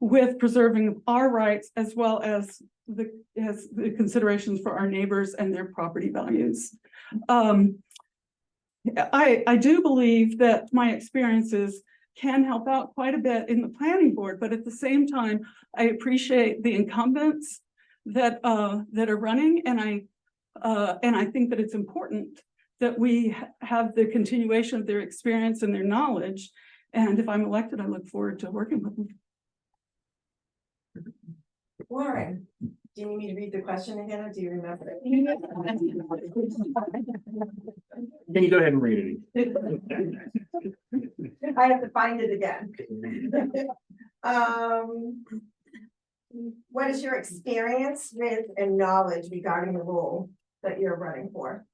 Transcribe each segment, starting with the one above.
with preserving our rights as well as the considerations for our neighbors and their property values. I do believe that my experiences can help out quite a bit in the planning board, but at the same time, I appreciate the incumbents that are running, and I think that it's important that we have the continuation of their experience and their knowledge. And if I'm elected, I look forward to working with them. Lauren, do you need me to read the question again, or do you remember it? Can you go ahead and read it? I have to find it again. What is your experience with and knowledge regarding the role that you're running for?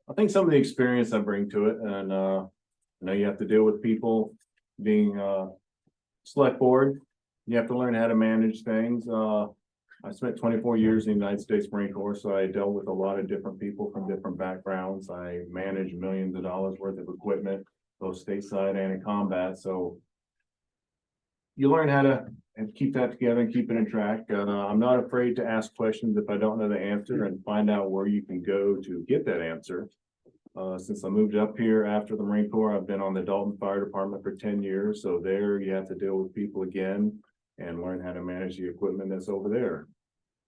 I think some of the experience I bring to it, and I know you have to deal with people being select board. You have to learn how to manage things. I spent 24 years in the United States Marine Corps, so I dealt with a lot of different people from different backgrounds. I managed millions of dollars worth of equipment, both stateside and in combat. So you learn how to keep that together and keep it in track. I'm not afraid to ask questions if I don't know the answer and find out where you can go to get that answer. Since I moved up here after the Marine Corps, I've been on the Dalton Fire Department for 10 years. So there you have to deal with people again and learn how to manage the equipment that's over there.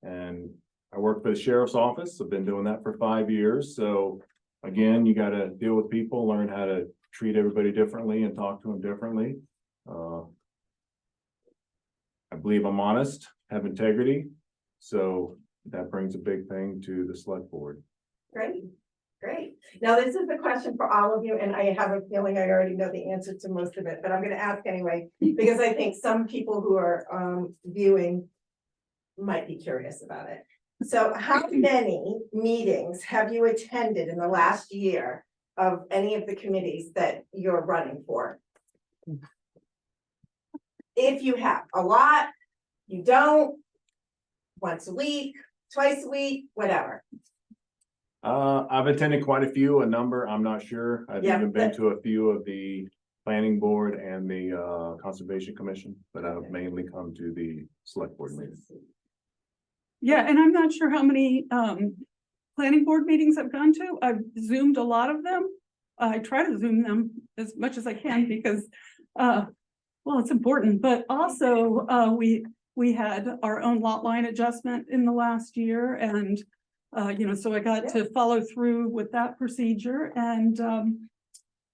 And I work for the sheriff's office. I've been doing that for 5 years. So again, you got to deal with people, learn how to treat everybody differently and talk to them differently. I believe I'm honest, have integrity. So that brings a big thing to the select board. Great, great. Now, this is a question for all of you, and I have a feeling I already know the answer to most of it, but I'm going to ask anyway, because I think some people who are viewing might be curious about it. So how many meetings have you attended in the last year of any of the committees that you're running for? If you have a lot, you don't, once a week, twice a week, whatever. I've attended quite a few, a number, I'm not sure. I've even been to a few of the planning board and the conservation commission, but I've mainly come to the select board meeting. Yeah, and I'm not sure how many planning board meetings I've gone to. I've Zoomed a lot of them. I try to Zoom them as much as I can because well, it's important, but also we had our own lot line adjustment in the last year, and you know, so I got to follow through with that procedure, and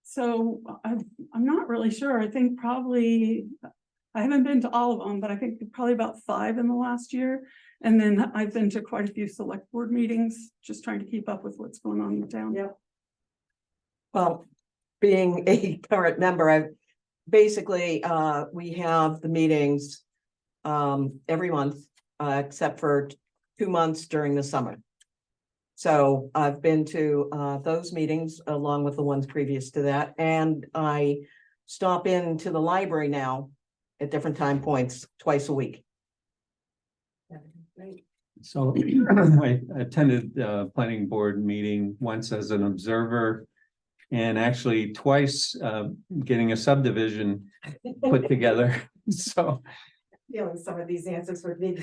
so I'm not really sure. I think probably I haven't been to all of them, but I think probably about 5 in the last year, and then I've been to quite a few select board meetings, just trying to keep up with what's going on in the town. Yeah. Well, being a current member, basically, we have the meetings every month, except for 2 months during the summer. So I've been to those meetings along with the ones previous to that. And I stop into the library now at different time points twice a week. So I attended the planning board meeting once as an observer, and actually twice getting a subdivision put together. So Feeling some of these answers would be.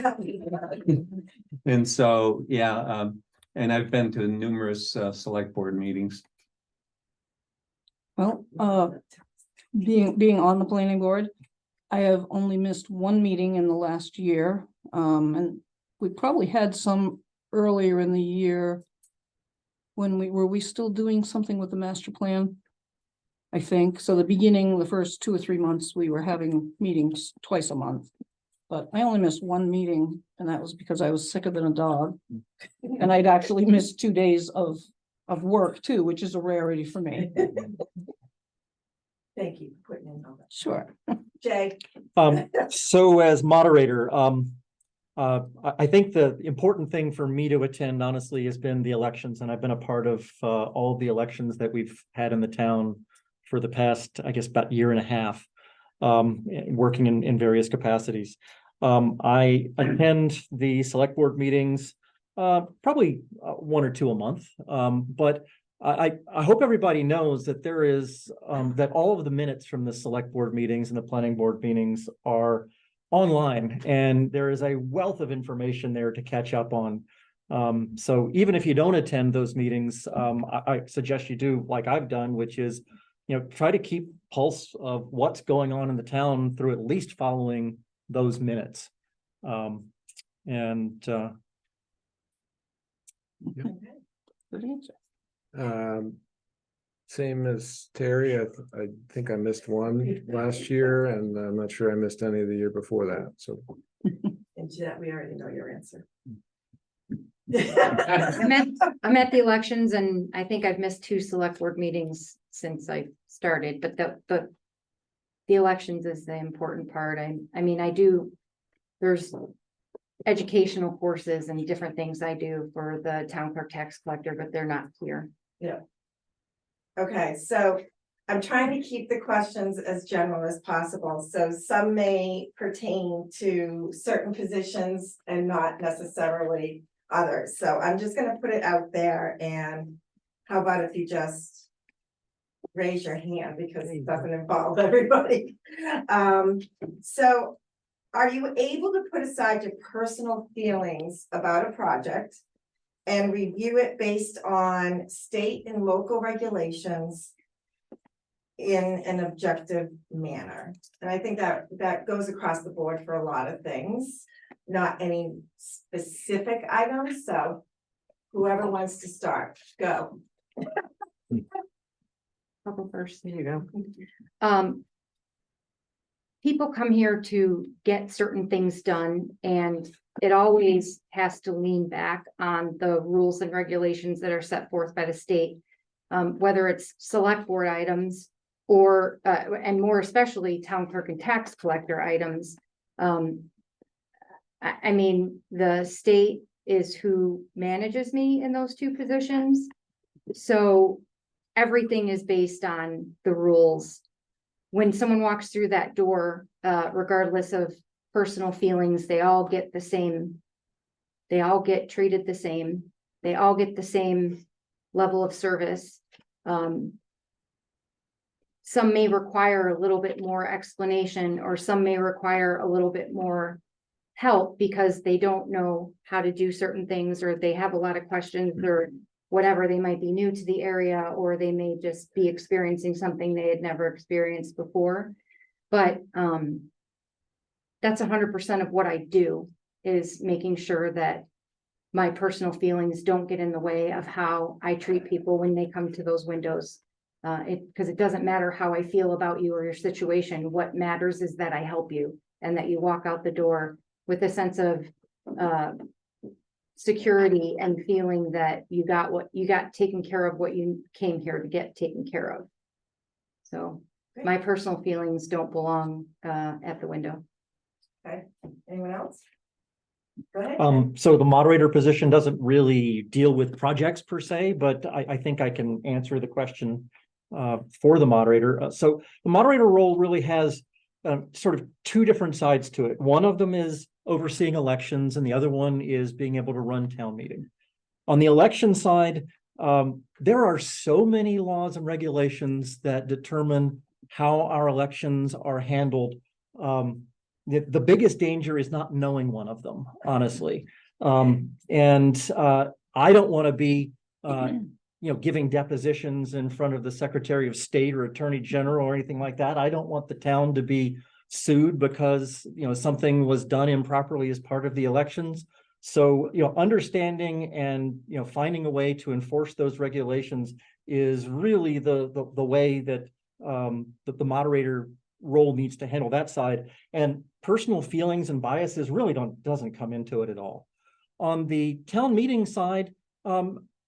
and so, yeah, and I've been to numerous select board meetings. Well, being on the planning board, I have only missed 1 meeting in the last year. And we probably had some earlier in the year when were we still doing something with the master plan? I think so. The first 2 or 3 months, we were having meetings twice a month. But I only missed 1 meeting, and that was because I was sicker than a dog. And I'd actually missed 2 days of work too, which is a rarity for me. Thank you for putting in all that. Sure. Jay. So as moderator, I think the important thing for me to attend, honestly, has been the elections, and I've been a part of all of the elections that we've had in the town for the past, I guess, about 1.5 years, working in various capacities. I attend the select board meetings probably 1 or 2 a month, but I hope everybody knows that there is that all of the minutes from the select board meetings and the planning board meetings are online, and there is a wealth of information there to catch up on. So even if you don't attend those meetings, I suggest you do like I've done, which is, try to keep pulse of what's going on in the town through at least following those minutes. Good answer. Same as Terry, I think I missed one last year, and I'm not sure I missed any the year before that, so. And Jeanette, we already know your answer. I'm at the elections, and I think I've missed 2 select board meetings since I started, but the elections is the important part. I mean, there's educational courses and different things I do for the town clerk tax collector, but they're not here. Yeah. Okay, so I'm trying to keep the questions as general as possible. So some may pertain to certain positions and not necessarily others. So I'm just gonna put it out there, and how about if you just raise your hand, because it doesn't involve everybody. So are you able to put aside your personal feelings about a project and review it based on state and local regulations in an objective manner? And I think that goes across the board for a lot of things, not any specific items. So whoever wants to start, go. Couple first. There you go. People come here to get certain things done, and it always has to lean back on the rules and regulations that are set forth by the state. Whether it's select board items or, and more especially town clerk and tax collector items. I mean, the state is who manages me in those 2 positions. So everything is based on the rules. When someone walks through that door, regardless of personal feelings, they all get the same. They all get treated the same. They all get the same level of service. Some may require a little bit more explanation, or some may require a little bit more help because they don't know how to do certain things, or they have a lot of questions, or whatever. They might be new to the area, or they may just be experiencing something they had never experienced before. But that's 100% of what I do, is making sure that my personal feelings don't get in the way of how I treat people when they come to those windows. Because it doesn't matter how I feel about you or your situation. What matters is that I help you, and that you walk out the door with a sense of security and feeling that you got taken care of, what you came here to get taken care of. So my personal feelings don't belong at the window. Okay, anyone else? Go ahead. So the moderator position doesn't really deal with projects per se, but I think I can answer the question for the moderator. So the moderator role really has sort of 2 different sides to it. One of them is overseeing elections, and the other one is being able to run town meeting. On the election side, there are so many laws and regulations that determine how our elections are handled. The biggest danger is not knowing one of them, honestly. I don't want to be giving depositions in front of the Secretary of State or Attorney General or anything like that. I don't want the town to be sued because something was done improperly as part of the elections. So understanding and finding a way to enforce those regulations is really the way that the moderator role needs to handle that side. And personal feelings and biases really doesn't come into it at all. On the town meeting side,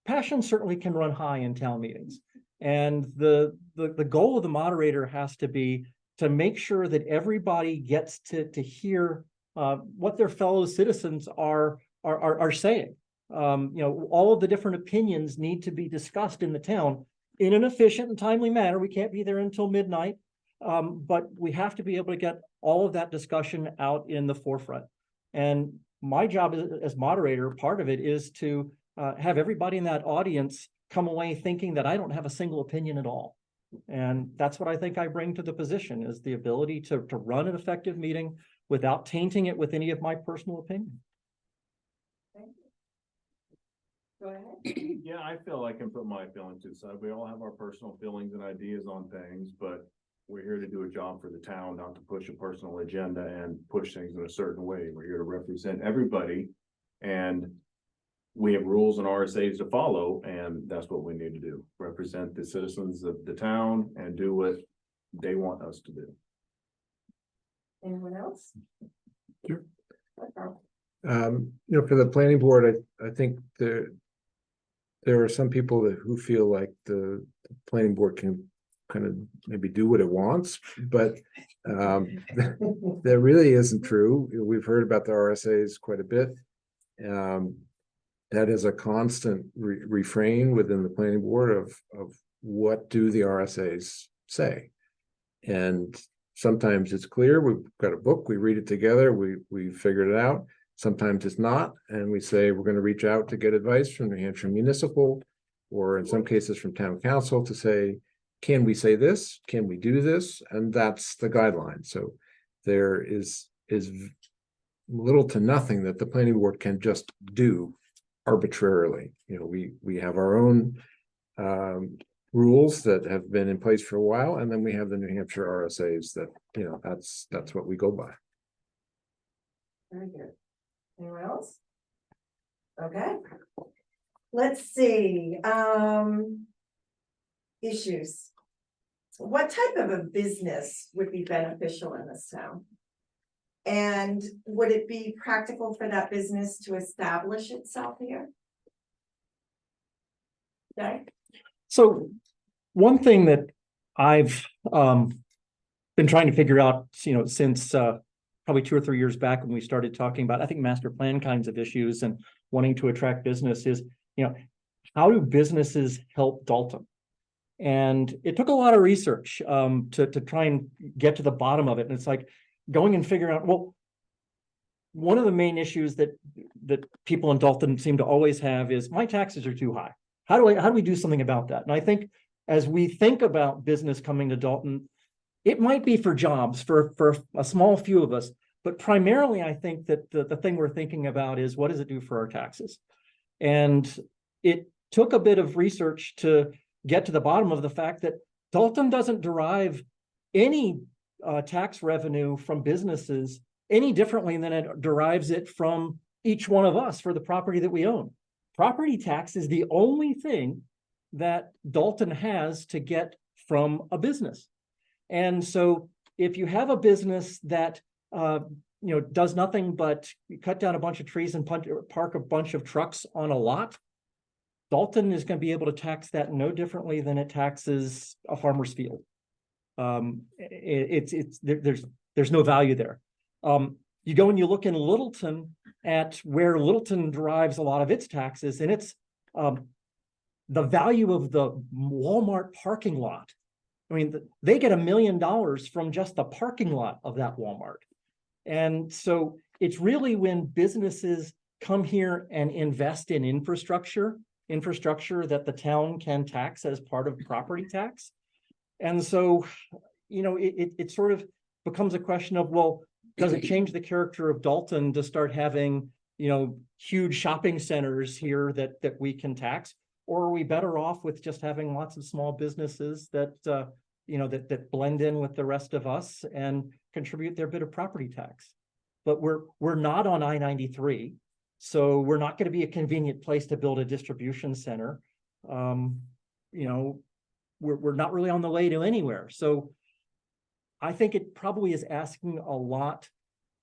passion certainly can run high in town meetings, and the goal of the moderator has to be to make sure that everybody gets to hear what their fellow citizens are saying. All of the different opinions need to be discussed in the town in an efficient and timely manner. We can't be there until midnight, but we have to be able to get all of that discussion out in the forefront. And my job as moderator, part of it is to have everybody in that audience come away thinking that I don't have a single opinion at all. And that's what I think I bring to the position, is the ability to run an effective meeting, without tainting it with any of my personal opinion. Go ahead. Yeah, I feel I can put my feelings to the side. We all have our personal feelings and ideas on things, but we're here to do a job for the town, not to push a personal agenda and push things in a certain way. We're here to represent everybody. And we have rules and RSAs to follow, and that's what we need to do. Represent the citizens of the town and do what they want us to do. Anyone else? Sure. Okay. For the planning board, I think there are some people who feel like the planning board can kind of maybe do what it wants, but that really isn't true. We've heard about the RSAs quite a bit. That is a constant refrain within the planning board of what do the RSAs say? And sometimes it's clear, we've got a book, we read it together, we figured it out. Sometimes it's not, and we say we're going to reach out to get advice from New Hampshire Municipal, or in some cases from town council, to say, can we say this? Can we do this? And that's the guideline. So there is little to nothing that the planning board can just do arbitrarily. We have our own rules that have been in place for a while, and then we have the New Hampshire RSAs that, that's what we go by. Very good. Anyone else? Okay. Let's see, issues. What type of a business would be beneficial in this town? And would it be practical for that business to establish itself here? Okay. So one thing that I've been trying to figure out, since probably 2 or 3 years back when we started talking about, I think, master plan kinds of issues and wanting to attract business is, how do businesses help Dalton? And it took a lot of research to try and get to the bottom of it. And it's like going and figuring out, well, one of the main issues that people in Dalton seem to always have is my taxes are too high. How do we do something about that? And I think as we think about business coming to Dalton, it might be for jobs for a small few of us, but primarily I think that the thing we're thinking about is, what does it do for our taxes? And it took a bit of research to get to the bottom of the fact that Dalton doesn't derive any tax revenue from businesses any differently than it derives it from each one of us for the property that we own. Property tax is the only thing that Dalton has to get from a business. And so if you have a business that does nothing but cut down a bunch of trees and park a bunch of trucks on a lot, Dalton is going to be able to tax that no differently than it taxes a farmer's field. There's no value there. You go and you look in Littleton at where Littleton derives a lot of its taxes, and it's the value of the Walmart parking lot. I mean, they get $1 million from just the parking lot of that Walmart. And so it's really when businesses come here and invest in infrastructure that the town can tax as part of property tax. And so, it sort of becomes a question of, well, does it change the character of Dalton to start having, huge shopping centers here that we can tax? Or are we better off with just having lots of small businesses that blend in with the rest of us and contribute their bit of property tax? But we're not on I-93, so we're not going to be a convenient place to build a distribution center. We're not really on the way to anywhere. So I think it probably is asking a lot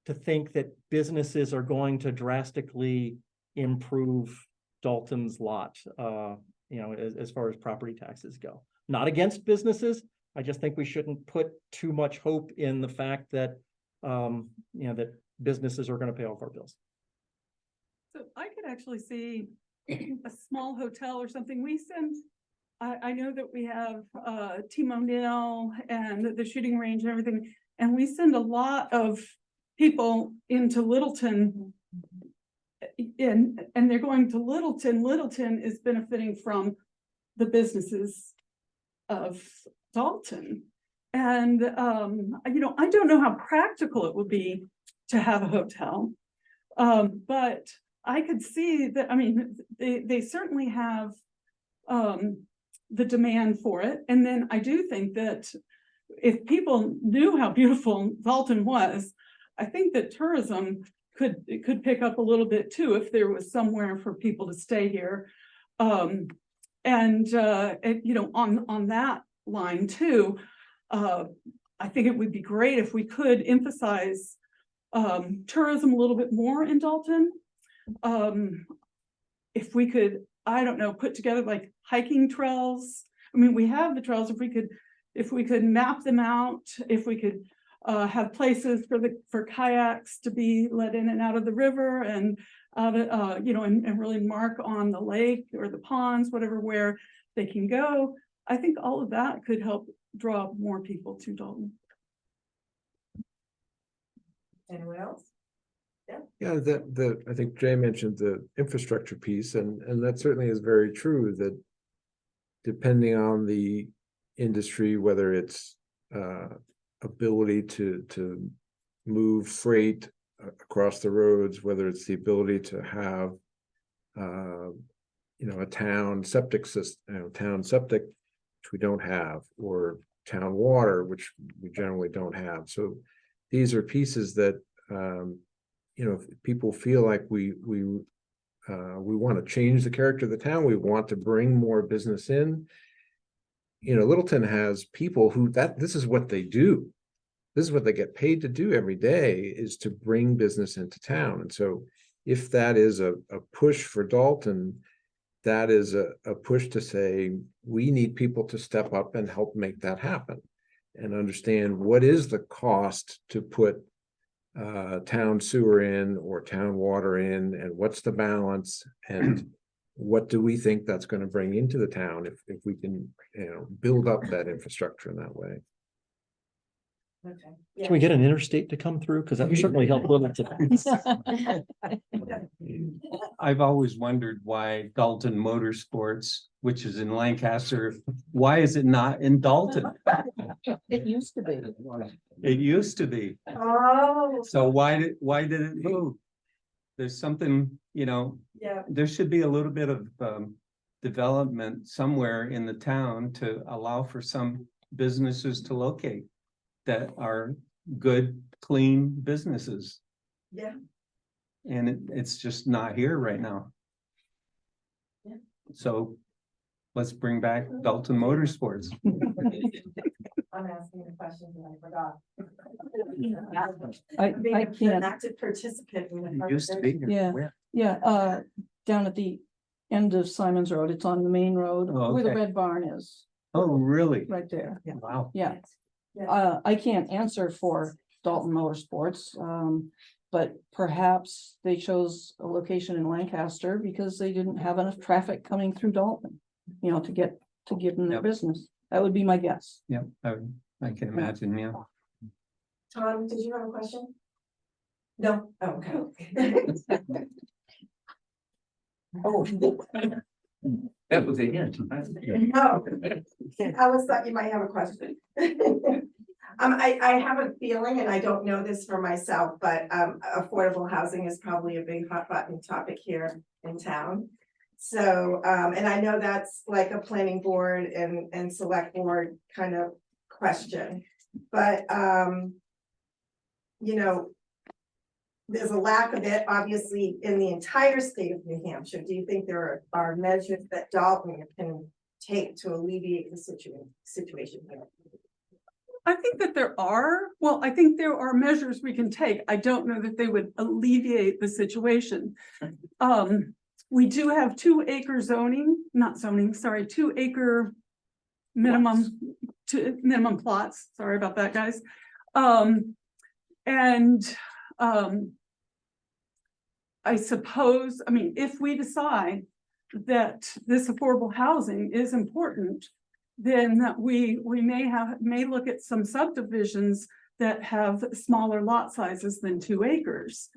to think that businesses are going to drastically improve Dalton's lot, as far as property taxes go. Not against businesses. I just think we shouldn't put too much hope in the fact that, that businesses are going to pay off our bills. So I could actually see a small hotel or something. I know that we have Team O'Neill and the shooting range and everything, and we send a lot of people into Littleton, and they're going to Littleton. Littleton is benefiting from the businesses of Dalton. And I don't know how practical it would be to have a hotel. But I could see that, I mean, they certainly have the demand for it. And then I do think that if people knew how beautiful Dalton was, I think that tourism could pick up a little bit too, if there was somewhere for people to stay here. And you know, on that line too, I think it would be great if we could emphasize tourism a little bit more in Dalton. If we could, I don't know, put together like hiking trails. I mean, we have the trails. If we could map them out, if we could have places for kayaks to be let in and out of the river, and you know, and really mark on the lake or the ponds, whatever, where they can go. I think all of that could help draw more people to Dalton. Anyone else? Yeah, I think Jay mentioned the infrastructure piece, and that certainly is very true, that depending on the industry, whether it's ability to move freight across the roads, whether it's the ability to have you know, a town septic system, town septic, which we don't have, or town water, which we generally don't have. So these are pieces that you know, if people feel like we want to change the character of the town, we want to bring more business in. You know, Littleton has people who this is what they do. This is what they get paid to do every day, is to bring business into town. And so if that is a push for Dalton, that is a push to say, we need people to step up and help make that happen, and understand what is the cost to put town sewer in or town water in, and what's the balance, and what do we think that's going to bring into the town if we can, you know, build up that infrastructure in that way. Okay. Can we get an interstate to come through? Because that would certainly help Littleton. I've always wondered why Dalton Motorsports, which is in Lancaster, why is it not in Dalton? It used to be. It used to be. Oh. So why did it move? There's something, you know, Yeah. there should be a little bit of development somewhere in the town to allow for some businesses to locate that are good, clean businesses. Yeah. And it's just not here right now. Yeah. So let's bring back Dalton Motorsports. I'm asking the question and I forgot. I Being an can't, active participant in the It used to be conversation. here. yeah, down at the end of Simon's Road, it's on the main road, Oh, where the okay. red barn is, Oh, really? right there. Wow. Yeah. Yeah. I can't answer for Dalton Motorsports, but perhaps they chose a location in Lancaster because they didn't have enough traffic coming through Dalton, you know, to give them their Yep. business. That would be my guess. Yeah, I can imagine, yeah. Tom, did you have a question? No? Oh, okay. Oh. That was the end. No. I always thought you might have a question. I have a feeling, and I don't know this for myself, but affordable housing is probably a big hot button topic here in town. So, and I know that's like a planning board and select board kind of question, but you know, there's a lack of it, obviously, in the entire state of New Hampshire. Do you think there are measures that Dalton can take to alleviate the situation here? I think that I think there are measures we can take. I don't know that they would alleviate the situation. We do have 2 acre zoning, 2 acre minimum plots. Sorry about that, guys. I suppose, I mean, if we decide that this affordable housing is important, then that we may look at some subdivisions that have smaller lot sizes than 2 acres.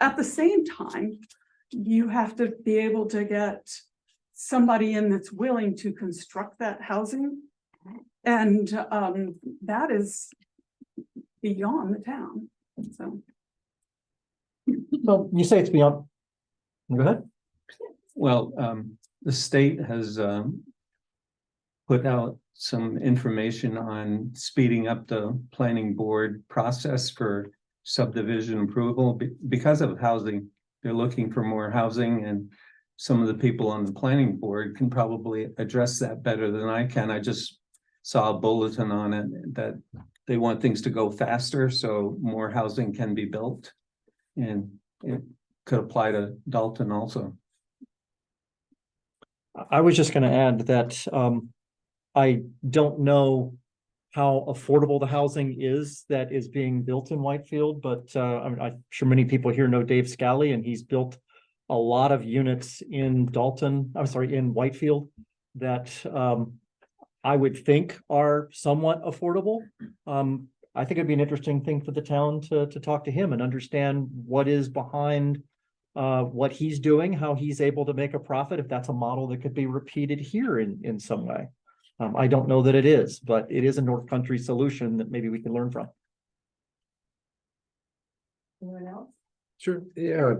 At the same time, you have to be able to get somebody in that's willing to construct that housing. And that is beyond the town, so. So you say it's beyond. Go ahead. Well, the state has put out some information on speeding up the planning board process for subdivision approval because of housing. They're looking for more housing, and some of the people on the planning board can probably address that better than I can. I just saw a bulletin on it that they want things to go faster, so more housing can be built. And it could apply to Dalton also. I was just gonna add that, I don't know how affordable the housing is that is being built in Whitefield, but, I'm sure many people here know Dave Scally, and he's built a lot of units in Dalton, I'm sorry, in Whitefield that, I would think are somewhat affordable. I think it'd be an interesting thing for the town to talk to him and understand what is behind what he's doing, how he's able to make a profit, if that's a model that could be repeated here in some way. I don't know that it is, but it is a North Country solution that maybe we can learn from. Anyone else? Sure, yeah,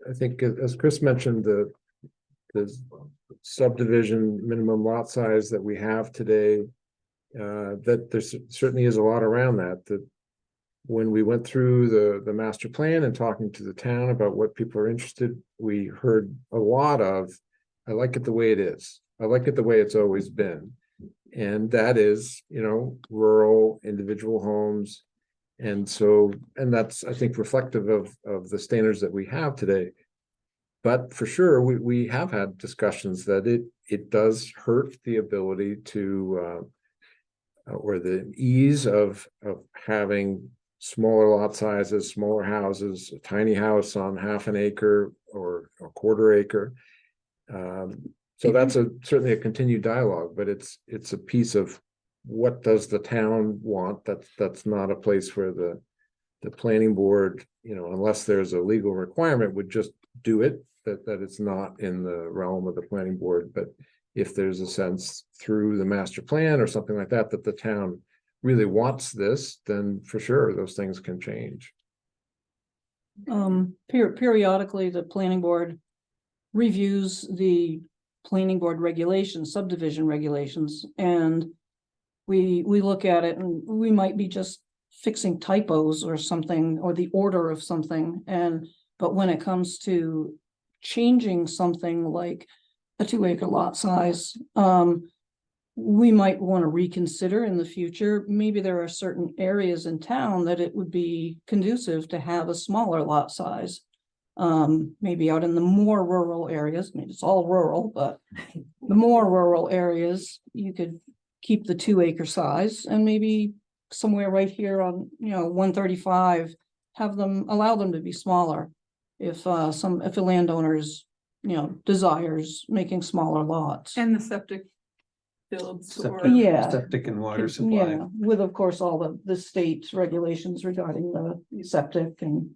I think as Chris mentioned, the subdivision minimum lot size that we have today, that there certainly is a lot around that when we went through the master plan and talking to the town about what people are interested, we heard a lot of, I like it the way it is. I like it the way it's always been. And that is, rural individual homes. And that's, I think, reflective of the standards that we have today. But for sure, we have had discussions that it does hurt the ability to, or the ease of having smaller lot sizes, smaller houses, a tiny house on half an acre or a quarter acre. So that's certainly a continued dialogue, but it's a piece of what does the town want? That's not a place where the planning board, unless there's a legal requirement, would just do it, that it's not in the realm of the planning board. But if there's a sense through the master plan or something like that, that the town really wants this, then for sure, those things can change. Periodically, the planning board reviews the planning board regulations, subdivision regulations, and we look at it, and we might be just fixing typos or something, or the order of something, but when it comes to changing something like a 2-acre lot size, we might want to reconsider in the future. Maybe there are certain areas in town that it would be conducive to have a smaller lot size. Maybe out in the more rural areas, maybe it's all rural, but the more rural areas, you could keep the 2-acre size, and maybe somewhere right here on, 135, allow them to be smaller. If a landowner's, desires making smaller lots. And the septic builds or. Septic, Yeah. septic and water supply. Yeah, with of course all the state's regulations regarding the septic and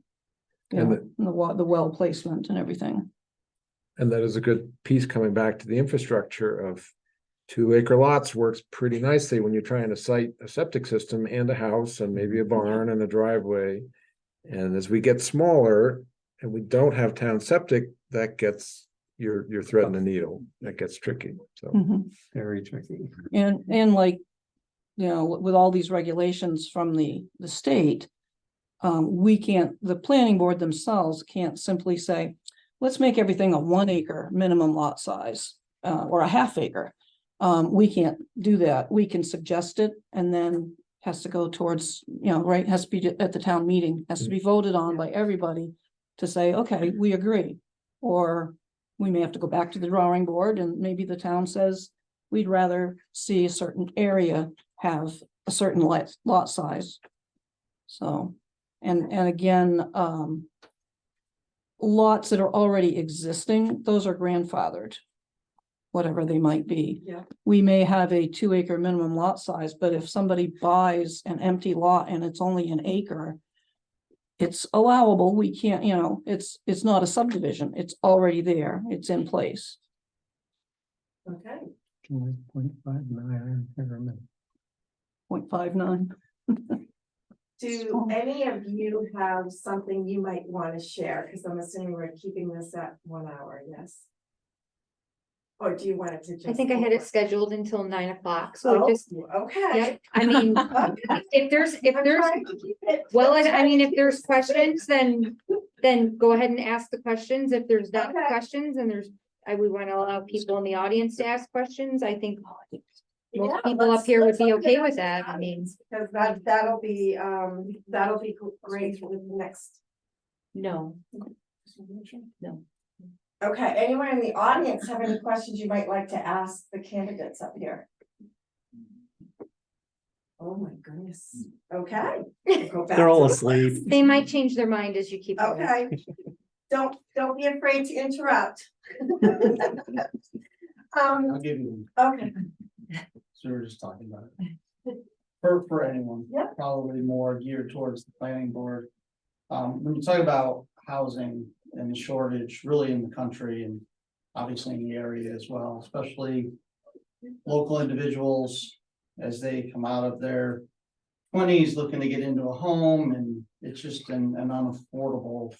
the well placement and everything. And that is a good piece coming back to the infrastructure of 2-acre lots works pretty nicely when you're trying to site a septic system and a house and maybe a barn and a driveway. And as we get smaller and we don't have town septic, that gets you're threading a needle. That gets tricky. So Very tricky. And like, with all these regulations from the state, the planning board themselves can't simply say, let's make everything a 1-acre minimum lot size, or a ½ acre. We can't do that. We can suggest it, and then has to go towards, right, has to be at the town meeting, has to be voted on by everybody to say, okay, we agree. Or we may have to go back to the drawing board, and maybe the town says, we'd rather see a certain area have a certain lot size. So, and again, lots that are already existing, those are grandfathered, whatever they might be. Yeah. We may have a 2-acre minimum lot size, but if somebody buys an empty lot and it's only an acre, it's allowable. We can't, it's not a subdivision. It's already there. It's in place. Okay, 0.59, I remember. 0.59. Do any of you have something you might want to share? Because I'm assuming we're keeping this at 1 hour, yes? Or do you want it to just? I think I had it scheduled until 9 o'clock, so Oh, just, okay. yep, I mean, Okay. if there's, I'm trying to keep it- well, I mean, if there's questions, then go ahead and ask the questions. If there's not Okay. questions and we want to allow people in the audience to ask questions, I think Yeah, most people let's- up here would let's be open it okay up with to that. the I mean, Because that'll be great for the next. no. No. Okay, anyone in the audience have any questions you might like to ask the candidates up here? Oh my goodness, okay. Go back They're all to the asleep. class. They might change their mind as you keep going. Okay, don't be afraid to interrupt. I'll give you, Okay, so we're just talking about it. For anyone. Yeah. Probably more geared towards the planning board. When you talk about housing and the shortage really in the country and obviously in the area as well, especially local individuals as they come out of their 20s looking to get into a home, and it's just an unaffordable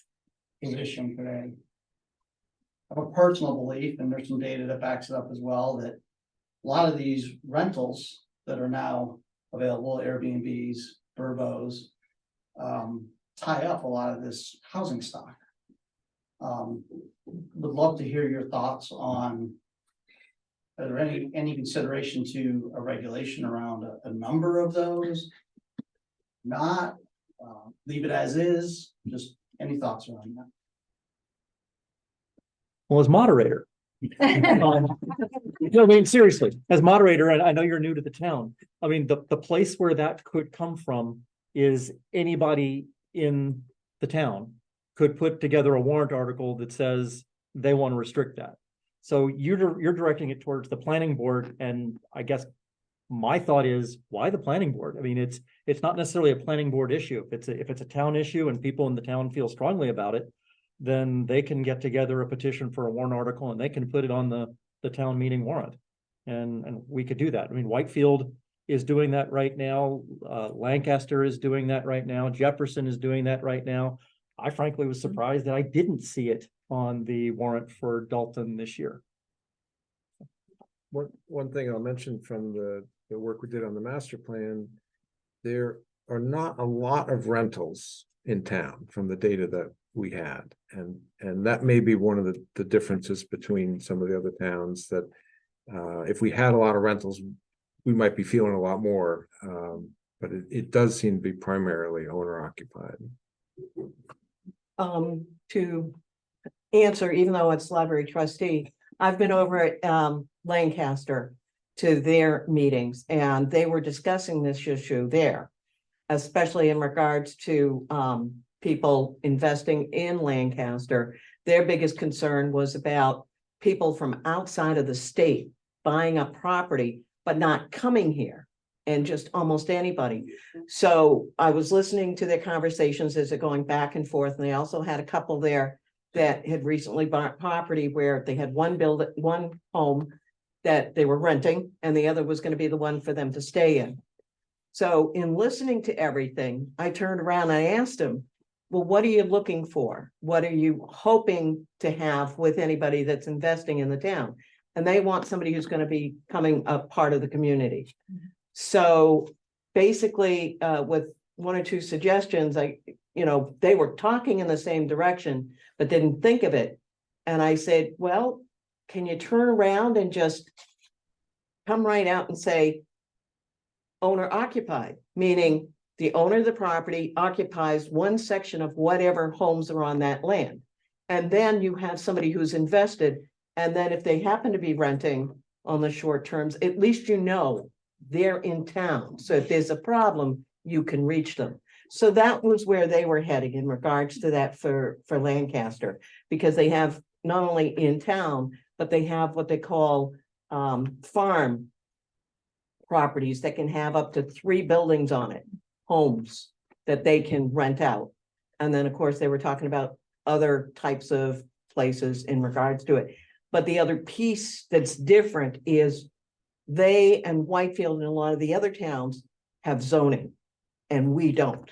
position today. I have a personal belief, and there's some data that backs it up as well, that a lot of these rentals that are now available, Airbnbs, Burbos, tie up a lot of this housing stock. Would love to hear your thoughts on, are there any consideration to a regulation around a number of those? Not, leave it as is, just any thoughts around that? Well, as moderator. No, I mean, seriously, as moderator, and I know you're new to the town. I mean, the place where that could come from is anybody in the town could put together a warrant article that says they want to restrict that. So you're directing it towards the planning board, and I guess my thought is, why the planning board? I mean, it's not necessarily a planning board issue. If it's a town issue and people in the town feel strongly about it, then they can get together a petition for a warrant article and they can put it on the town meeting warrant. And we could do that. I mean, Whitefield is doing that right now. Lancaster is doing that right now. Jefferson is doing that right now. I frankly was surprised that I didn't see it on the warrant for Dalton this year. One thing I'll mention from the work we did on the master plan, there are not a lot of rentals in town from the data that we had. And that may be one of the differences between some of the other towns, that if we had a lot of rentals, we might be feeling a lot more. But it does seem to be primarily owner occupied. To answer, even though it's library trustee, I've been over at Lancaster to their meetings, and they were discussing this issue there, especially in regards to people investing in Lancaster. Their biggest concern was about people from outside of the state buying up property, but not coming here, and just almost anybody. So I was listening to their conversations as they're going back and forth, and they also had a couple there that had recently bought property where they had one home that they were renting, and the other was going to be the one for them to stay in. So in listening to everything, I turned around and I asked him, well, what are you looking for? What are you hoping to have with anybody that's investing in the town? And they want somebody who's going to be becoming a part of the community. So basically, with one or two suggestions, they were talking in the same direction, but didn't think of it. And I said, well, can you turn around and just come right out and say owner occupied, meaning the owner of the property occupies one section of whatever homes are on that land. And then you have somebody who's invested. And then if they happen to be renting on the short terms, at least you know they're in town. So if there's a problem, you can reach them. So that was where they were heading in regards to that for Lancaster, because they have not only in town, but they have what they call farm properties that can have up to 3 buildings on it, homes that they can rent out. And then, of course, they were talking about other types of places in regards to it. But the other piece that's different is they and Whitefield and a lot of the other towns have zoning, and we don't.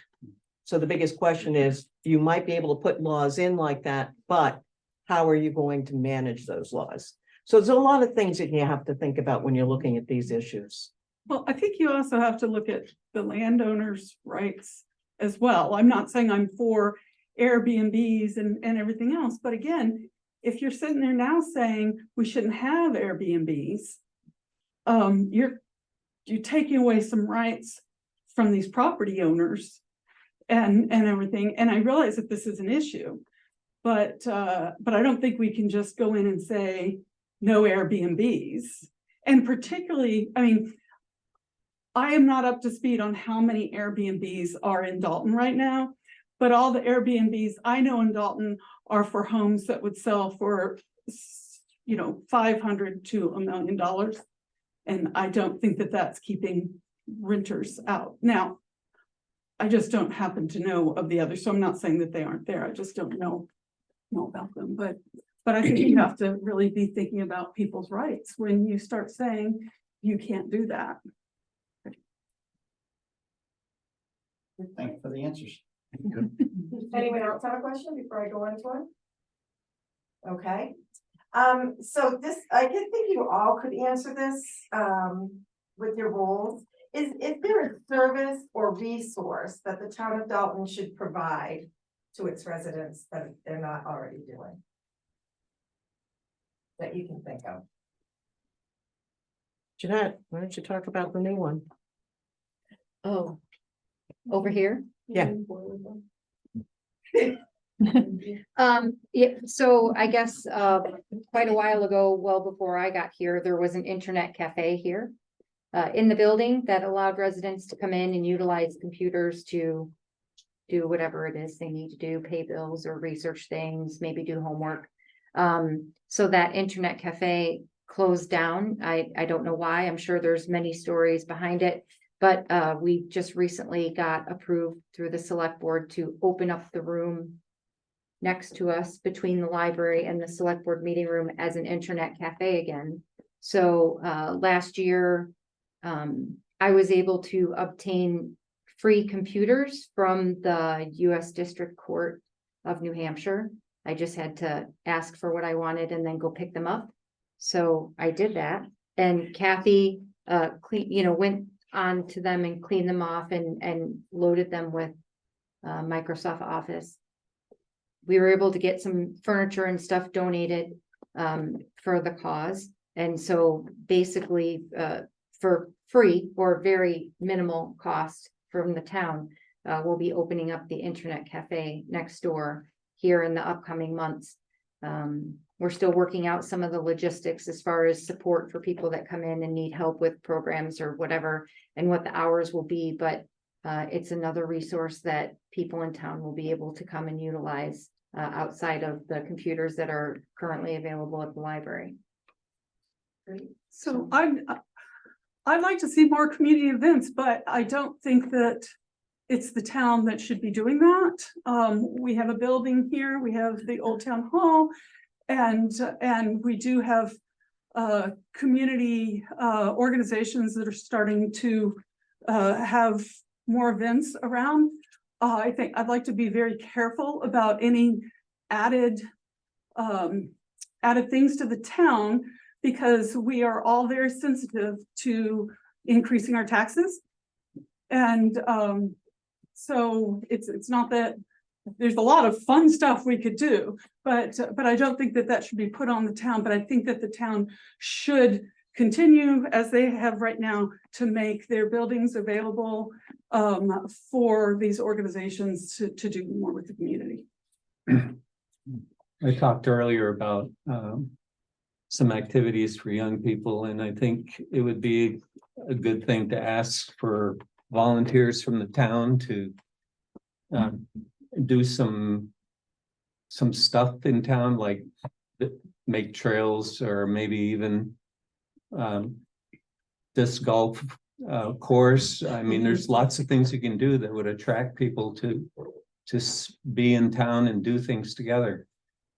So the biggest question is, you might be able to put laws in like that, but how are you going to manage those laws? So there's a lot of things that you have to think about when you're looking at these issues. Well, I think you also have to look at the landowner's rights as well. I'm not saying I'm for Airbnbs and everything else, but again, if you're sitting there now saying we shouldn't have Airbnbs, you're taking away some rights from these property owners and everything. And I realize that this is an issue, but I don't think we can just go in and say no Airbnbs. And particularly, I mean, I am not up to speed on how many Airbnbs are in Dalton right now, but all the Airbnbs I know in Dalton are for homes that would sell for, you know, $500,000 to $1 million. And I don't think that that's keeping renters out. Now, I just don't happen to know of the others, so I'm not saying that they aren't there. I just don't know about them. But I think you have to really be thinking about people's rights when you start saying you can't do that. Thank you for the answers. Anyone else have a question before I go on to one? Okay, so this, I did think you all could answer this, with your roles. Is there a service or resource that the town of Dalton should provide to its residents that they're not already doing? That you can think of? Jeanette, why don't you talk about the new one? Oh, over here? Yeah. Yeah, so I guess, quite a while ago, well before I got here, there was an internet cafe here. In the building that allowed residents to come in and utilize computers to do whatever it is they need to do, pay bills or research things, maybe do homework. So that internet cafe closed down. I don't know why. I'm sure there's many stories behind it. But we just recently got approved through the select board to open up the room next to us between the library and the select board meeting room as an internet cafe again. So last year, I was able to obtain free computers from the U.S. District Court of New Hampshire. I just had to ask for what I wanted and then go pick them up. So I did that. And Kathy, went on to them and cleaned them off and loaded them with Microsoft Office. We were able to get some furniture and stuff donated for the cause. And so basically for free or very minimal cost from the town, we'll be opening up the internet cafe next door here in the upcoming months. We're still working out some of the logistics as far as support for people that come in and need help with programs or whatever, and what the hours will be, but it's another resource that people in town will be able to come and utilize outside of the computers that are currently available at the library. So I'd like to see more community events, but I don't think that it's the town that should be doing that. We have a building here, we have the Old Town Hall, and we do have community organizations that are starting to have more events around. I think I'd like to be very careful about any added things to the town, because we are all very sensitive to increasing our taxes. And so it's not that there's a lot of fun stuff we could do, but I don't think that should be put on the town. But I think that the town should continue, as they have right now, to make their buildings available for these organizations to do more with the community. I talked earlier about some activities for young people, and I think it would be a good thing to ask for volunteers from the town to do some stuff in town, like make trails, or maybe even disc golf course. I mean, there's lots of things you can do that would attract people to be in town and do things together.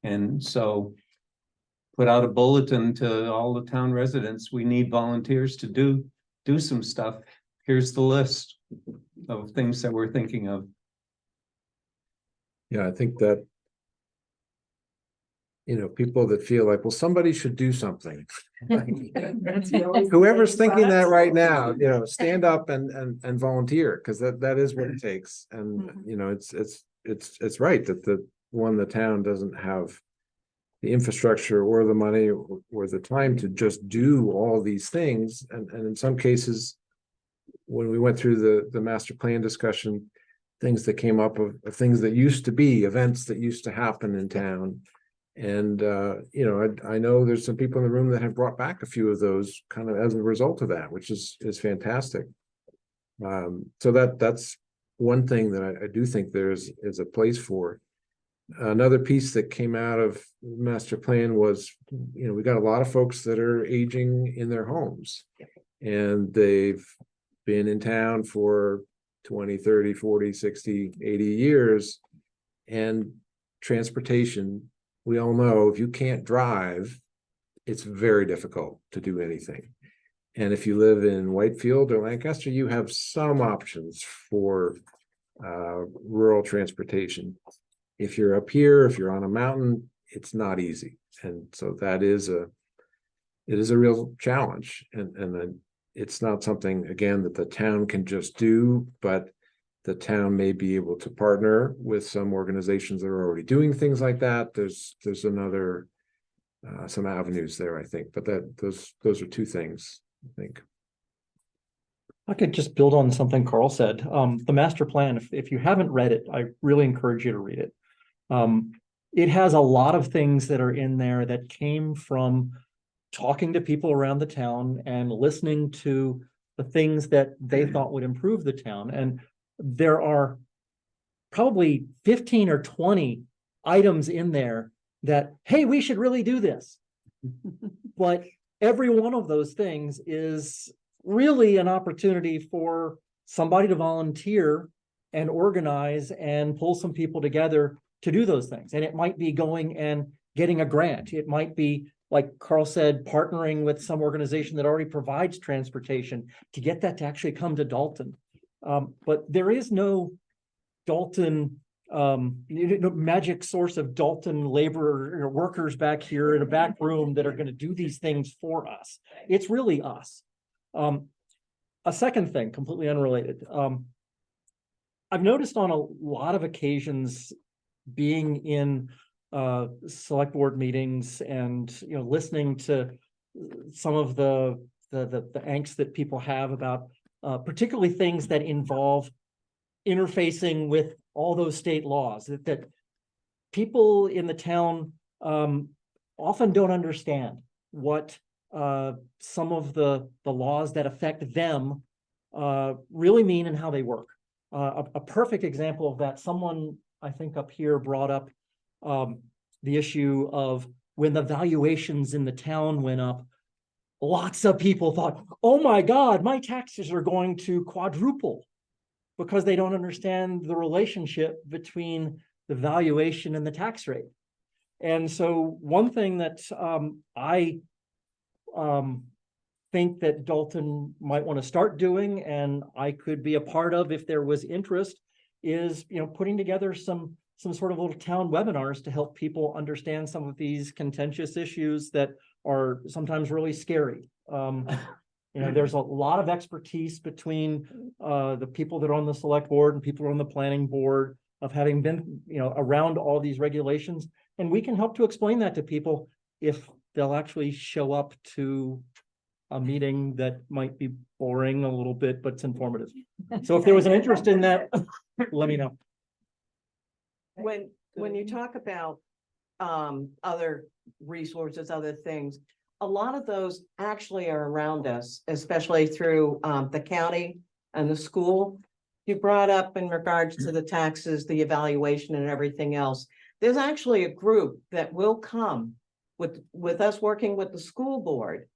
And so put out a bulletin to all the town residents. We need volunteers to do some stuff. Here's the list of things that we're thinking of. Yeah, I think that. People that feel like, well, somebody should do something. Whoever's thinking that right now, stand up and volunteer, because that is what it takes. And, it's right that the town doesn't have the infrastructure or the money or the time to just do all these things. And in some cases, when we went through the master plan discussion, things that came up of things that used to be, events that used to happen in town. And, I know there's some people in the room that have brought back a few of those kind of as a result of that, which is fantastic. So that's one thing that I do think is a place for. Another piece that came out of master plan was, we got a lot of folks that are aging in their homes, and they've been in town for 20, 30, 40, 60, 80 years. And transportation, we all know, if you can't drive, it's very difficult to do anything. And if you live in Whitefield or Lancaster, you have some options for rural transportation. If you're up here, if you're on a mountain, it's not easy. And so it is a real challenge. And then it's not something, again, that the town can just do, but the town may be able to partner with some organizations that are already doing things like that. There's another some avenues there, I think, but those are two things, I think. I could just build on something Carl said. The master plan, if you haven't read it, I really encourage you to read it. It has a lot of things that are in there that came from talking to people around the town and listening to the things that they thought would improve the town. And there are probably 15 or 20 items in there that, hey, we should really do this. But every one of those things is really an opportunity for somebody to volunteer and organize and pull some people together to do those things. And it might be going and getting a grant. It might be, like Carl said, partnering with some organization that already provides transportation to get that to actually come to Dalton. But there is no Dalton, magic source of Dalton labor or workers back here in a back room that are going to do these things for us. It's really us. A second thing, completely unrelated. I've noticed on a lot of occasions being in select board meetings and listening to some of the angst that people have about particularly things that involve interfacing with all those state laws that people in the town often don't understand what some of the laws that affect them really mean and how they work. A perfect example of that, someone I think up here brought up the issue of when the valuations in the town went up. Lots of people thought, oh my God, my taxes are going to quadruple, because they don't understand the relationship between the valuation and the tax rate. And so one thing that I think that Dalton might want to start doing, and I could be a part of if there was interest, is putting together some sort of little town webinars to help people understand some of these contentious issues that are sometimes really scary. There's a lot of expertise between the people that are on the select board and people who are on the planning board of having been, around all these regulations. And we can help to explain that to people if they'll actually show up to a meeting that might be boring a little bit, but it's informative. So if there was an interest in that, let me know. When you talk about other resources, other things, a lot of those actually are around us, especially through the county and the school. You brought up in regards to the taxes, the evaluation and everything else. There's actually a group that will come with us working with the school board,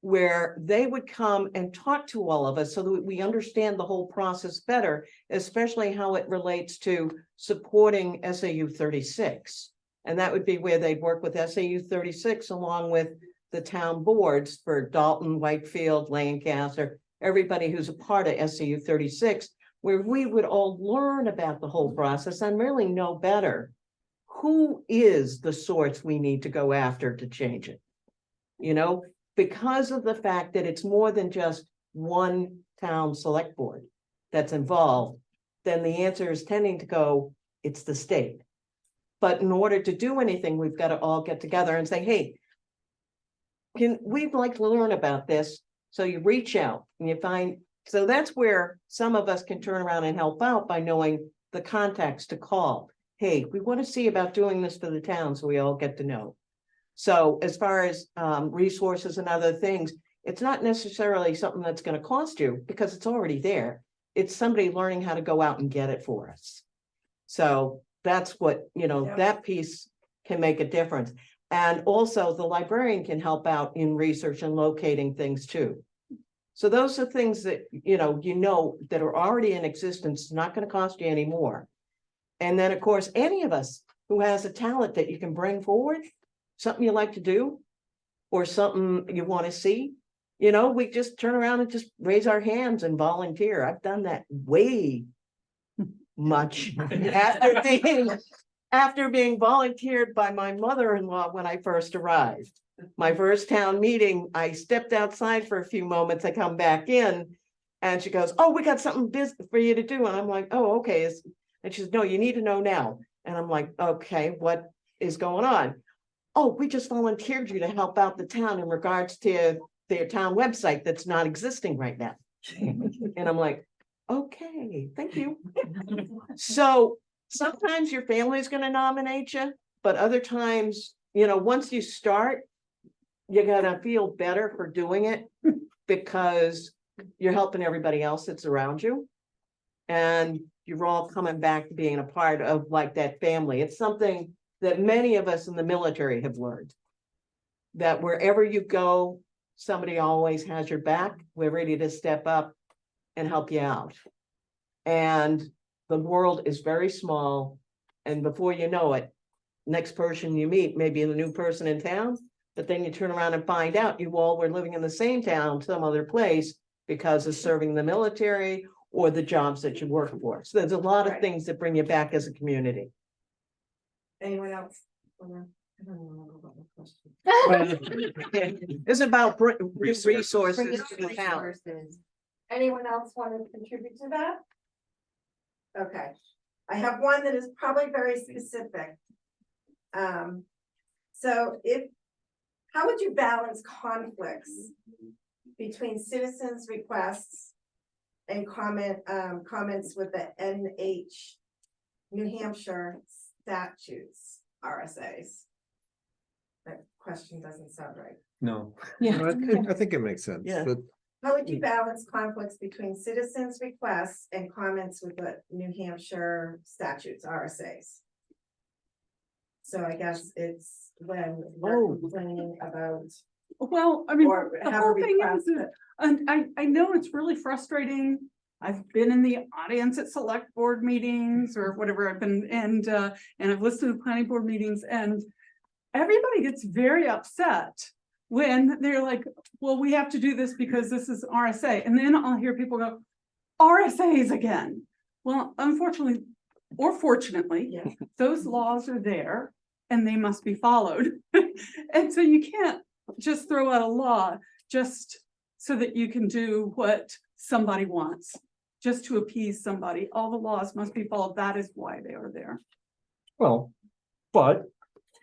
where they would come and talk to all of us so that we understand the whole process better, especially how it relates to supporting SAU 36. And that would be where they'd work with SAU 36 along with the town boards for Dalton, Whitefield, Lancaster, everybody who's a part of SAU 36 where we would all learn about the whole process and really know better who is the source we need to go after to change it. You know, because of the fact that it's more than just one town select board that's involved, then the answer is tending to go, it's the state. But in order to do anything, we've got to all get together and say, hey, we'd like to learn about this. So you reach out and you find, so that's where some of us can turn around and help out by knowing the contacts to call. Hey, we want to see about doing this for the town, so we all get to know. So as far as resources and other things, it's not necessarily something that's going to cost you because it's already there. It's somebody learning how to go out and get it for us. So that's what, you know, Yeah. that piece can make a difference. And also the librarian can help out in research and locating things too. So those are things that, you know, that are already in existence, it's not going to cost you any more. And then, of course, any of us who has a talent that you can bring forward, something you like to do, or something you want to see, you know, we just turn around and just raise our hands and volunteer. I've done that way much after being volunteered by my mother-in-law when I first arrived. My first town meeting, I stepped outside for a few moments, I come back in, and she goes, oh, we got something for you to do. And I'm like, oh, okay. And she says, no, you need to know now. And I'm like, okay, what is going on? Oh, we just volunteered you to help out the town in regards to their town website that's not existing right now. And I'm like, okay, thank you. So sometimes your family's gonna nominate you, but other times, you know, once you start, you're gonna feel better for doing it because you're helping everybody else that's around you. And you're all coming back to being a part of like that family. It's something that many of us in the military have learned. That wherever you go, somebody always has your back. We're ready to step up and help you out. And the world is very small. And before you know it, next person you meet may be the new person in town, but then you turn around and find out you all were living in the same town, some other place, because of serving the military or the jobs that you work for. So there's a lot of Right. things that bring you back as a community. Anyone else? It's about Resources. resources to the town. Resources. Anyone else want to contribute to that? Okay, I have one that is probably very specific. So how would you balance conflicts between citizens' requests and comments with the New Hampshire statutes, RSAs? That question doesn't sound right. No, Yeah. I think it makes sense, Yeah. but How would you balance conflicts between citizens' requests and comments with the New Hampshire statutes, RSAs? So I guess it's when we're complaining about, Well, I mean, or the have a whole thing request. is, and I know it's really frustrating. I've been in the audience at select board meetings or whatever I've been, and I've listened to planning board meetings, and everybody gets very upset when they're like, well, we have to do this because this is RSA. And then I'll hear people go, RSAs again. Well, unfortunately, or fortunately, Yeah. those laws are there and they must be followed. And so you can't just throw out a law just so that you can do what somebody wants, just to appease somebody. All the laws must be followed. That is why they are there. Well, but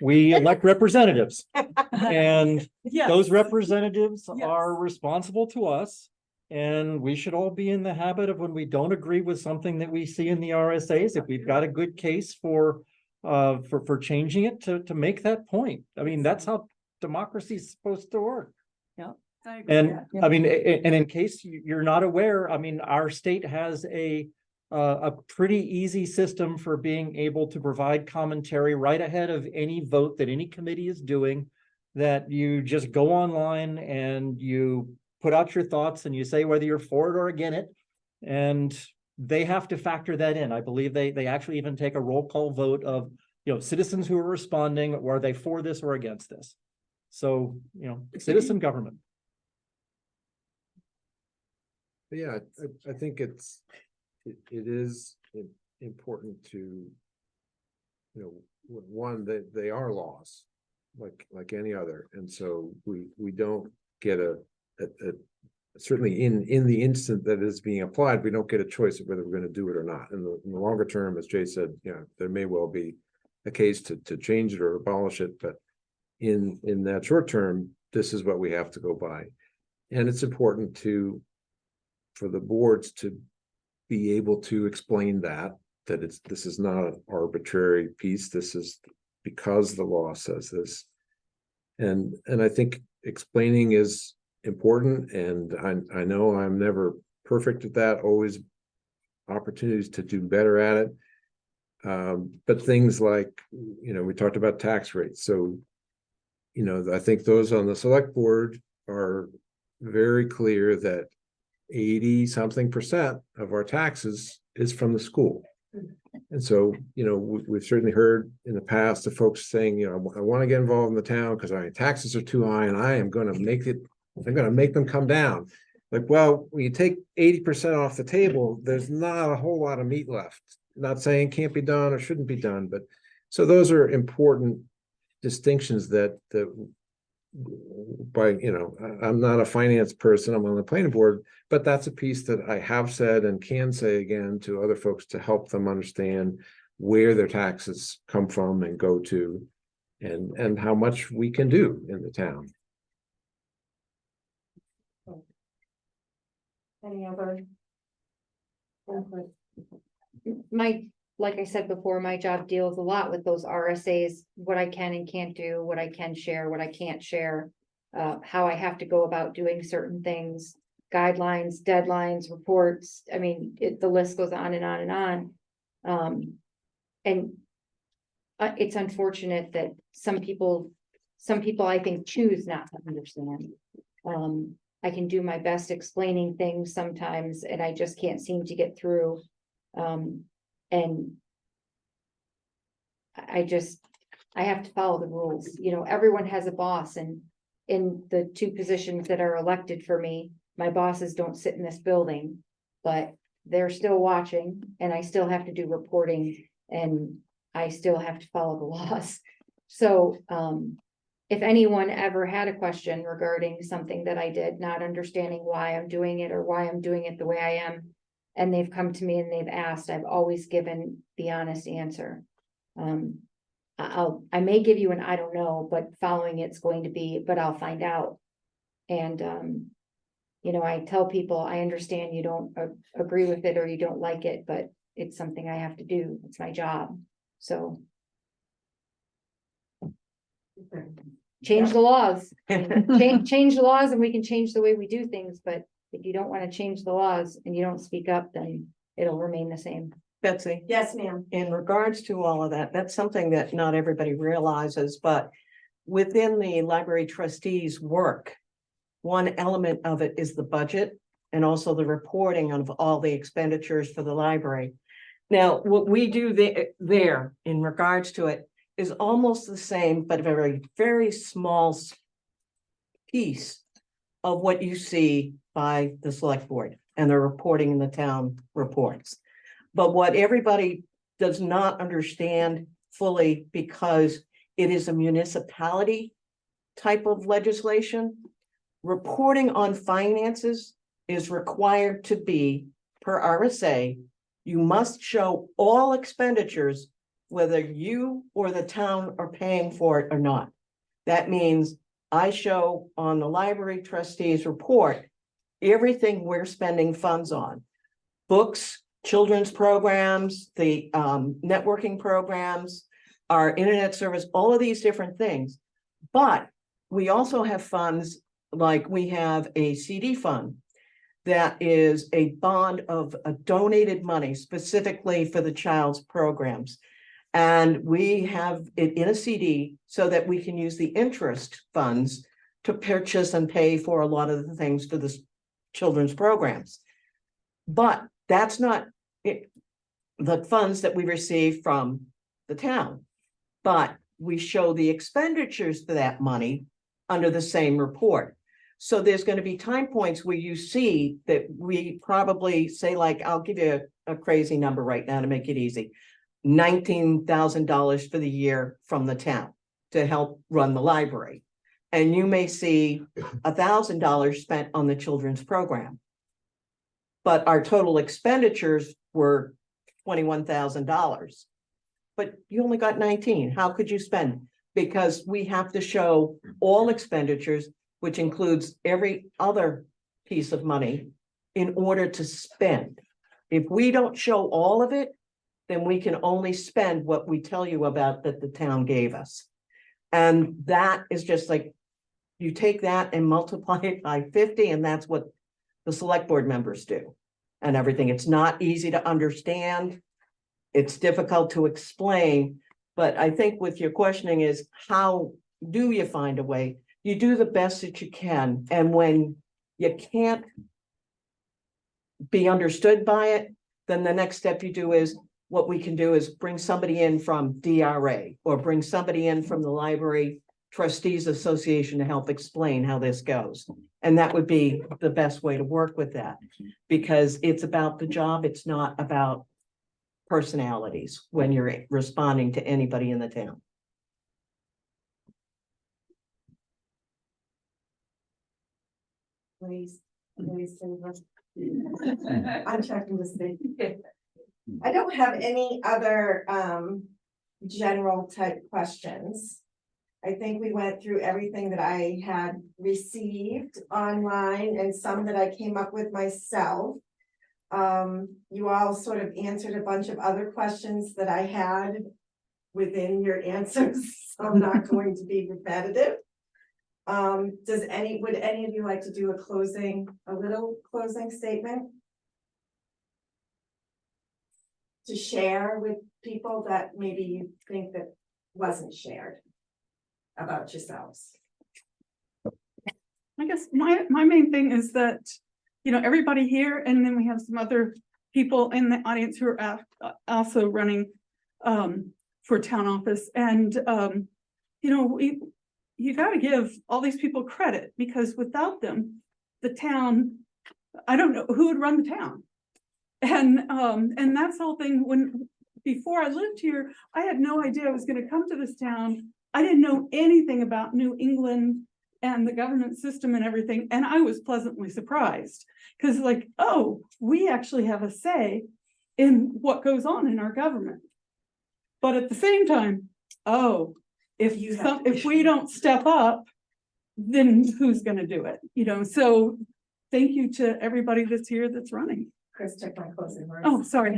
we elect representatives and Yes. those representatives Yes. are responsible to us. And we should all be in the habit of when we don't agree with something that we see in the RSAs, if we've got a good case for changing it to make that point. I mean, that's how democracy is supposed to work. I agree. And I mean, and in case you're not aware, I mean, our state has a pretty easy system for being able to provide commentary right ahead of any vote that any committee is doing, that you just go online and you put out your thoughts and you say whether you're for it or against it. And they have to factor that in. I believe they actually even take a roll call vote of, citizens who are responding, or are they for this or against this? So, citizen government. yeah, I think it's it is important to, you know, one, that they are laws, like any other, and so we don't get a certainly in the instant that is being applied, we don't get a choice of whether we're going to do it or not. In the longer term, as Jay said, you know, there may well be a case to change it or abolish it, but in that short term, this is what we have to go by. And it's important for the boards to be able to explain that this is not an arbitrary piece. This is because the law says this. And I think explaining is important, and I know I'm never perfect at that, always opportunities to do better at it. But things like, you know, we talked about tax rates. So, you know, I think those on the select board are very clear that 80-something% of our taxes is from the school. And so, you know, we've certainly heard in the past of folks saying, you know, I want to get involved in the town because our taxes are too high and I'm going to make them come down. Like, well, when you take 80% off the table, there's not a whole lot of meat left. Not saying can't be done or shouldn't be done, but so those are important distinctions that by, you know, I'm not a finance person, I'm on the planning board, but that's a piece that I have said and can say again to other folks to help them understand where their taxes come from and go to, and how much we can do in the town. Any other? input? Like I said before, my job deals a lot with those RSAs, what I can and can't do, what I can share, what I can't share, how I have to go about doing certain things, guidelines, deadlines, reports. I mean, the list goes on and on and on. And it's unfortunate that some people I think choose not to understand. I can do my best explaining things sometimes, and I just can't seem to get through. And I have to follow the rules. You know, everyone has a boss, and in the 2 positions that are elected for me, my bosses don't sit in this building, but they're still watching, and I still have to do reporting, and I still have to follow the laws. So, if anyone ever had a question regarding something that I did, not understanding why I'm doing it or why I'm doing it the way I am, and they've come to me and they've asked, I've always given the honest answer. I may give you an I don't know, but following it's going to be, but I'll find out. And, you know, I tell people, I understand you don't agree with it or you don't like it, but it's something I have to do. It's my job. So change the laws, change the laws, and we can change the way we do things. But if you don't want to change the laws and you don't speak up, then it'll remain the same. Betsy, Yes, ma'am. in regards to all of that, that's something that not everybody realizes, but within the library trustees' work, one element of it is the budget and also the reporting of all the expenditures for the library. Now, what we do there in regards to it is almost the same, but a very, very small piece of what you see by the select board and the reporting in the town reports. But what everybody does not understand fully, because it is a municipality type of legislation, reporting on finances is required to be, per RSA, you must show all expenditures, whether you or the town are paying for it or not. That means I show on the library trustees report everything we're spending funds on. Books, children's programs, the networking programs, our internet service, all of these different things. But we also have funds, like we have a CD fund that is a bond of a donated money specifically for the child's programs. And we have it in a CD so that we can use the interest funds to purchase and pay for a lot of the things for the children's programs. But that's not the funds that we receive from the town. But we show the expenditures for that money under the same report. So there's gonna be time points where you see that we probably say, like, I'll give you a crazy number right now to make it easy. $19,000 for the year from the town to help run the library. And you may see $1,000 spent on the children's program. But our total expenditures were $21,000. But you only got 19. How could you spend? Because we have to show all expenditures, which includes every other piece of money, in order to spend. If we don't show all of it, then we can only spend what we tell you about that the town gave us. And that is just like, you take that and multiply it by 50, and that's what the select board members do. And everything. It's not easy to understand. It's difficult to explain, but I think with your questioning is, how do you find a way? You do the best that you can, and when you can't be understood by it, then the next step you do is, what we can do is bring somebody in from DRA, or bring somebody in from the Library Trustees Association to help explain how this goes. And that would be the best way to work with that, because it's about the job. It's not about personalities when you're responding to anybody in the town. Please. I'm checking to see. I don't have any other general type questions. I think we went through everything that I had received online and some that I came up with myself. You all sort of answered a bunch of other questions that I had within your answers, so I'm not going to be repetitive. Would any of you like to do a little closing statement? To share with people that maybe you think that wasn't shared about yourselves? I guess my main thing is that, everybody here, and then we have some other people in the audience who are also running for town office. And, you got to give all these people credit, because without them, the town, I don't know who would run the town. And that's the whole thing. Before I lived here, I had no idea I was going to come to this town. I didn't know anything about New England and the government system and everything. And I was pleasantly surprised, because we actually have a say in what goes on in our government. But at the same time, if we don't step up, then who's going to do it? So thank you to everybody that's here that's running. Chris took my closing words. Oh, sorry.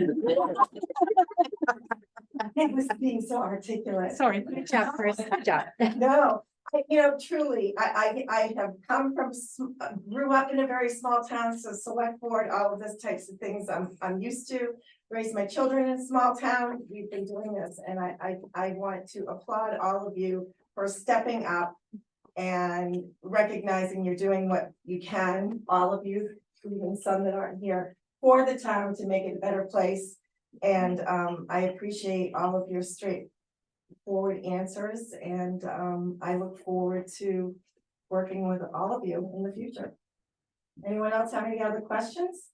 It was being so articulate. Sorry. Good job, Chris. Good job. No, truly, I have come from, grew up in a very small town, so select board, all of those types of things I'm used to. Raised my children in a small town. We've been doing this, and I want to applaud all of you for stepping up and recognizing you're doing what you can, all of you, even some that aren't here, for the town to make it a better place. And I appreciate all of your straightforward answers, and I look forward to working with all of you in the future. Anyone else have any other questions?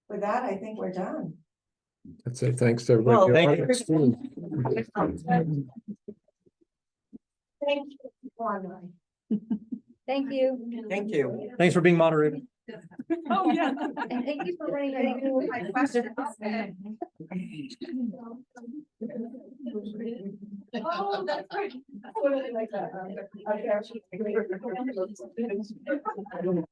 With that, I think we're done. That's it. Thanks to everybody. Well, thank you. Thank you. Online. Thank you. Thank you. Thanks for being moderated. Oh, yeah. And thank you for running. Thank you. My questions. Oh, that's great. I really like that. Okay.